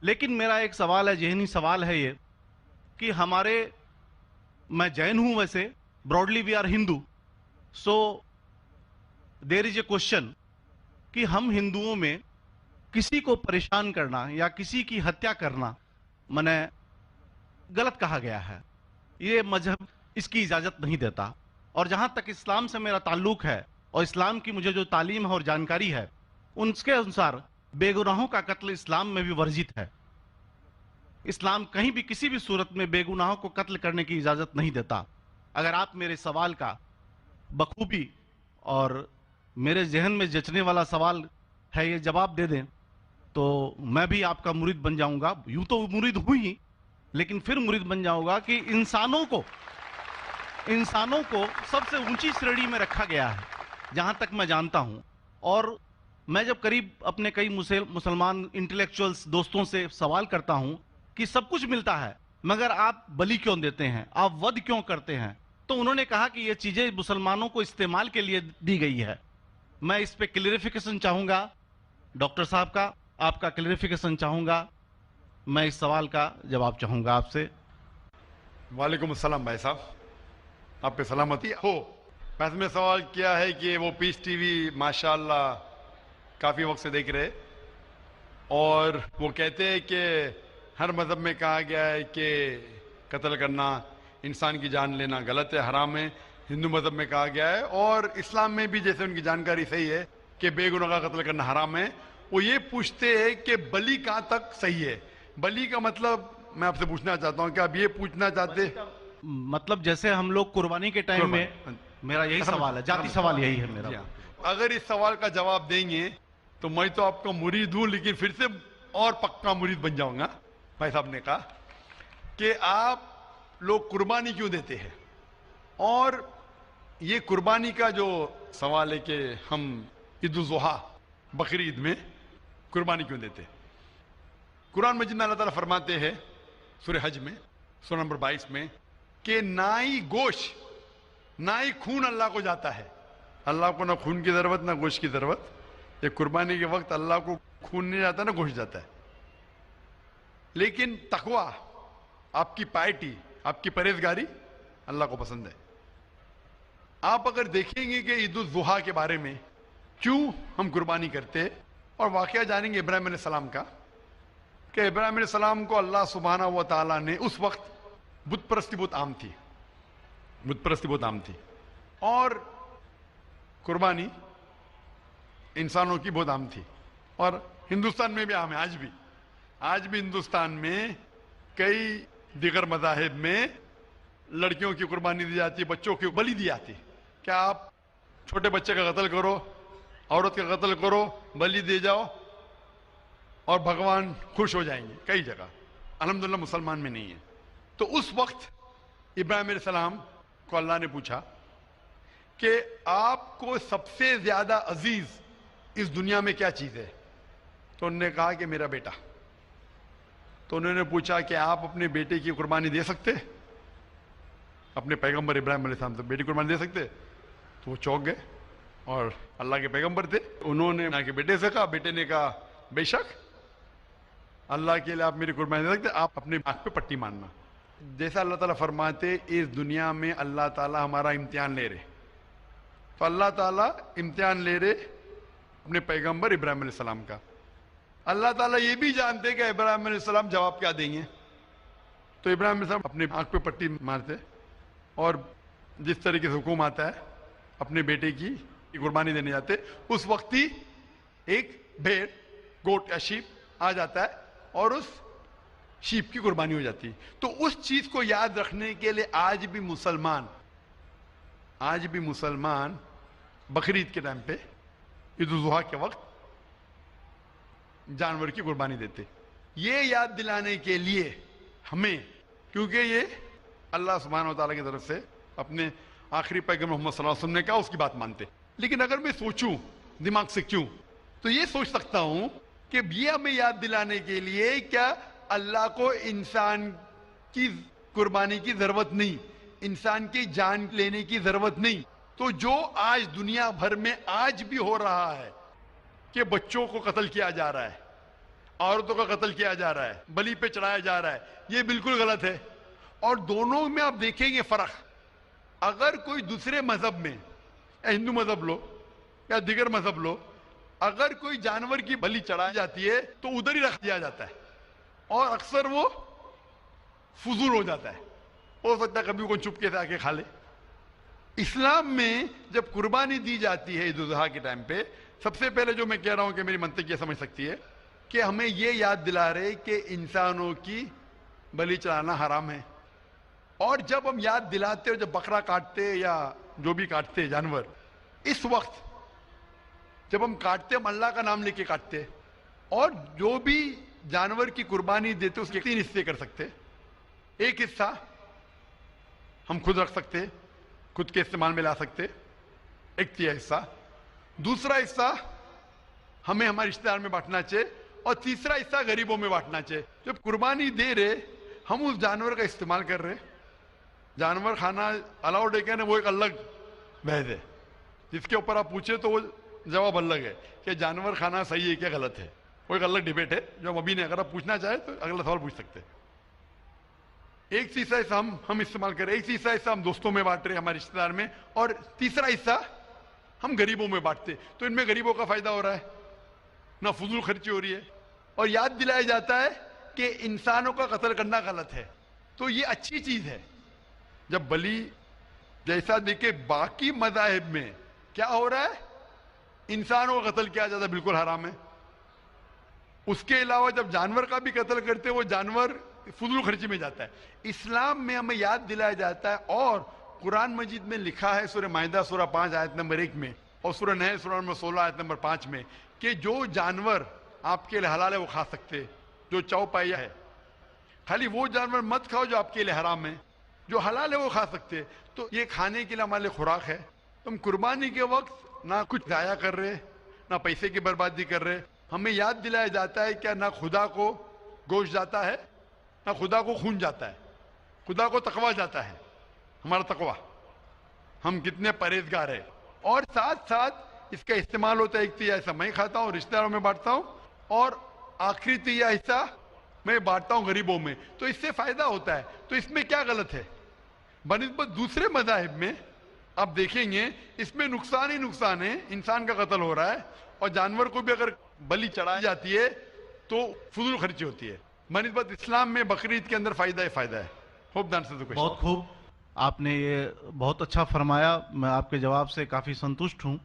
لیکن میرا ایک سوال ہے، ذہنی سوال ہے یہ کہ میں جین ہوں ویسے، broadly we are Hindu, so there is a question کہ ہم ہندوؤں میں کسی کو پریشان کرنا یا کسی کی ہتیا کرنا میں غلط کہا گیا ہے، یہ مذہب اس کی اجازت نہیں دیتا۔ اور جہاں تک اسلام سے میرا تعلق ہے اور اسلام کی مجھے جو تعلیم ہے اور جانکاری ہے، ان کے انسار بے گناہوں کا قتل اسلام میں بھی ورجت ہے۔ اسلام کہیں بھی کسی بھی صورت میں بے گناہوں کو قتل کرنے کی اجازت نہیں دیتا۔ اگر آپ میرے سوال کا بخوبی اور میرے ذہن میں جچنے والا سوال ہے یہ جواب دے دیں تو میں بھی آپ کا مرید بن جاؤں گا۔ یوں تو مرید ہوں ہی، لیکن پھر مرید بن جاؤں گا کہ انسانوں کو سب سے اونچی شریڑی میں رکھا گیا ہے جہاں تک میں جانتا ہوں۔ اور میں جب قریب اپنے کئی مسلمان انٹلیکچوئلز دوستوں سے سوال کرتا ہوں کہ سب کچھ ملتا ہے مگر آپ بلی کیوں دیتے ہیں، آپ ود کیوں کرتے ہیں، تو انہوں نے کہا کہ یہ چیزیں مسلمانوں کو استعمال کے لیے دی گئی ہے۔ میں اس پہ کلیریفیکیشن چاہوں گا ڈاکٹر صاحب کا، آپ کا کلیریفیکیشن چاہوں گا، میں اس سوال کا جواب چاہوں گا آپ سے۔ وعلیکم السلام بھائی صاحب، آپ پہ سلامتی ہو۔ میں نے سوال کیا ہے کہ وہ پیس ٹی وی ماشاءاللہ کافی وقت سے دیکھ رہے، اور وہ کہتے ہیں کہ ہر مذہب میں کہا گیا ہے کہ قتل کرنا، انسان کی جان لینا غلط ہے، حرام ہے۔ ہندو مذہب میں کہا گیا ہے، اور اسلام میں بھی جیسے ان کی جانکاری صحیح ہے کہ بے گناہ کا قتل کرنا حرام ہے۔ وہ یہ پوچھتے ہیں کہ بلی کہاں تک صحیح ہے؟ بلی کا مطلب میں آپ سے پوچھنا چاہتا ہوں کہ آپ یہ پوچھنا چاہتے ہیں مطلب جیسے ہم لوگ قربانی کے ٹائم میں، میرا یہی سوال ہے، ذاتی سوال یہی ہے میرا۔ اگر اس سوال کا جواب دیں گے تو میں تو آپ کا مرید ہوں، لیکن پھر سے اور پکا مرید بن جاؤں گا۔ بھائی صاحب نے کہا کہ آپ لوگ قربانی کیوں دیتے ہیں، اور یہ قربانی کا جو سوال ہے کہ ہم عید الاضحیٰ بقرعید میں قربانی کیوں دیتے ہیں، قرآن مجید میں اللہ تعالیٰ فرماتے ہیں سورہ حج میں سورہ نمبر 22 میں کہ نہ ہی گوشت نہ ہی خون اللہ کو جاتا ہے۔ اللہ کو نہ خون کی ضرورت نہ گوشت کی ضرورت۔ یہ قربانی کے وقت اللہ کو خون نہیں جاتا نہ گوشت جاتا ہے، لیکن تقوی، آپ کی پائٹی، آپ کی پرہیزگاری اللہ کو پسند ہے۔ آپ اگر دیکھیں گے کہ عید الاضحیٰ کے بارے میں کیوں ہم قربانی کرتے ہیں، اور واقعہ جانیں گے ابراہیم علیہ السلام کا، کہ ابراہیم علیہ السلام کو اللہ سبحانہ و تعالیٰ نے اس وقت بت پرستی بہت عام تھی، اور قربانی انسانوں کی بہت عام تھی، اور ہندوستان میں بھی عام ہے آج بھی ہندوستان میں کئی دیگر مذاہب میں لڑکیوں کی قربانی دی جاتی ہے، بچوں کی بلی دی جاتی ہے۔ کیا آپ چھوٹے بچے کا قتل کرو، عورت کا قتل کرو، بلی دے جاؤ اور بھگوان خوش ہو جائیں گے؟ کئی جگہ الحمدللہ مسلمان میں نہیں ہے۔ تو اس وقت ابراہیم علیہ السلام کو اللہ نے پوچھا کہ آپ کو سب سے زیادہ عزیز اس دنیا میں کیا چیز ہے؟ تو انہوں نے کہا کہ میرا بیٹا۔ تو انہوں نے پوچھا کہ آپ اپنے بیٹے کی قربانی دے سکتے؟ اپنے پیغمبر ابراہیم علیہ السلام سے بیٹی قربانی دے سکتے؟ تو وہ چونک گئے، اور اللہ کے پیغمبر تھے، انہوں نے کے بیٹے سے کہا، بیٹے نے کہا بے شک اللہ کے لیے آپ میری قربانی دے سکتے، آپ اپنے آنکھ پہ پٹی مارنا۔ جیسا اللہ تعالیٰ فرماتے اس دنیا میں اللہ تعالیٰ ہمارا امتحان لے رہے، تو اللہ تعالیٰ امتحان لے رہے اپنے پیغمبر ابراہیم علیہ السلام کا۔ اللہ تعالیٰ یہ بھی جانتے کہ ابراہیم علیہ السلام جواب کیا دیں گے، تو ابراہیم علیہ السلام اپنے آنکھ پہ پٹی مارتے، اور جس طریقے سے حکم آتا ہے اپنے بیٹے کی قربانی دینے جاتے، اس وقت ہی ایک بھیڑ، گوٹ یا شیپ آ جاتا ہے اور اس شیپ کی قربانی ہو جاتی ہے۔ تو اس چیز کو یاد رکھنے کے لیے آج بھی مسلمان بقرعید کے ٹائم پہ، عید الاضحیٰ کے وقت جانور کی قربانی دیتے، یہ یاد دلانے کے لیے ہمیں، کیونکہ یہ اللہ سبحانہ و تعالیٰ کی طرف سے اپنے آخری پیغمبر محمد صلی اللہ علیہ وسلم نے کہا، اس کی بات مانتے۔ لیکن اگر میں سوچوں دماغ سے کیوں، تو یہ سوچ سکتا ہوں کہ یہ ہمیں یاد دلانے کے لیے کیا اللہ کو انسان کی قربانی کی ضرورت نہیں، انسان کی جان لینے کی ضرورت نہیں؟ تو جو آج دنیا بھر میں آج بھی ہو رہا ہے کہ بچوں کو قتل کیا جا رہا ہے، عورتوں کا قتل کیا جا رہا ہے, بلی پہ چڑھایا جا رہا ہے, یہ بالکل غلط ہے. اور دونوں میں آپ دیکھیں گے فرق. اگر کوئی دوسرے مذہب میں, یا ہندو مذہب لو یا دیگر مذہب لو, اگر کوئی جانور کی بلی چڑھائی جاتی ہے تو ادھر ہی رکھ دیا جاتا ہے, اور اکثر وہ فضول ہو جاتا ہے. ہو سکتا ہے کبھی کوئی چپکے سے آ کے کھا لے. اسلام میں جب قربانی دی جاتی ہے عید الاضحیٰ کے ٹائم پہ, سب سے پہلے جو میں کہہ رہا ہوں کہ میری منطق یہ سمجھ سکتی ہے کہ ہمیں یہ یاد دلا رہے کہ انسانوں کی بلی چڑھانا حرام ہے. اور جب ہم یاد دلاتے, اور جب بکرا کاٹتے یا جو بھی کاٹتے جانور, اس وقت جب ہم کاٹتے ہم اللہ کا نام لے کے کاٹتے, اور جو بھی جانور کی قربانی دیتے اس کے 3 حصے کر سکتے. ایک حصہ ہم خود رکھ سکتے, خود کے استعمال میں لا سکتے, 1/3 حصہ. دوسرا حصہ ہمیں ہمارے رشتہ دار میں بانٹنا چاہیے, اور تیسرا حصہ غریبوں میں بانٹنا چاہیے. جب قربانی دے رہے ہم اس جانور کا استعمال کر رہے. جانور کھانا الاؤڈ ہے کہ نہیں, وہ ایک الگ بحث ہے جس کے اوپر آپ پوچھے تو وہ جواب الگ ہے کہ جانور کھانا صحیح ہے کیا غلط ہے. وہ ایک الگ ڈیبیٹ ہے جو ہم ابھی نہیں, اگر آپ پوچھنا چاہیں تو اگلا سوال پوچھ سکتے. ایک تیسرا حصہ ہم استعمال کر رہے, ایک تیسرا حصہ ہم دوستوں میں بانٹ رہے ہمارے رشتہ دار میں, اور تیسرا حصہ ہم غریبوں میں بانٹتے. تو ان میں غریبوں کا فائدہ ہو رہا ہے, نہ فضول خرچی ہو رہی ہے, اور یاد دلایا جاتا ہے کہ انسانوں کا قتل کرنا غلط ہے. تو یہ اچھی چیز ہے. جب بلی جیسا دیکھے باقی مذاہب میں کیا ہو رہا ہے, انسانوں کا قتل کیا جاتا ہے بالکل حرام ہے. اس کے علاوہ جب جانور کا بھی قتل کرتے وہ جانور فضول خرچی میں جاتا ہے. اسلام میں ہمیں یاد دلایا جاتا ہے, اور قرآن مجید میں لکھا ہے سورہ مائدہ سورہ 5 آیت نمبر 1 میں, اور سورہ نحل سورہ نمبر 16 آیت نمبر 5 میں, کہ جو جانور آپ کے لیے حلال ہے وہ کھا سکتے, جو چوپائیا ہے. خالی وہ جانور مت کھاؤ جو آپ کے لیے حرام ہے, جو حلال ہے وہ کھا سکتے. تو یہ کھانے کے لیے ہمارے لیے خوراک ہے. تم قربانی کے وقت نہ کچھ ضائع کر رہے, نہ پیسے کی بربادی کر رہے. ہمیں یاد دلایا جاتا ہے کہ نہ خدا کو گوشت جاتا ہے, نہ خدا کو خون جاتا ہے, خدا کو تقویٰ جاتا ہے. ہمارا تقویٰ, ہم کتنے پرہیزگار ہیں. اور ساتھ ساتھ اس کا استعمال ہوتا ہے, 1/3 حصہ میں کھاتا ہوں, رشتہ داروں میں بانٹتا ہوں, اور آخری 1/3 حصہ میں بانٹتا ہوں غریبوں میں. تو اس سے فائدہ ہوتا ہے. تو اس میں کیا غلط ہے؟ بنسبت دوسرے مذاہب میں آپ دیکھیں گے اس میں نقصان ہی نقصان ہے. انسان کا قتل ہو رہا ہے, اور جانور کو بھی اگر بلی چڑھائی جاتی ہے تو فضول خرچی ہوتی ہے. بنسبت اسلام میں بقرعید کے اندر فائدہ ہی فائدہ ہے. ہوپ دان سے بہت خوب, آپ نے یہ بہت اچھا فرمایا. میں آپ کے جواب سے کافی سنتشٹ ہوں.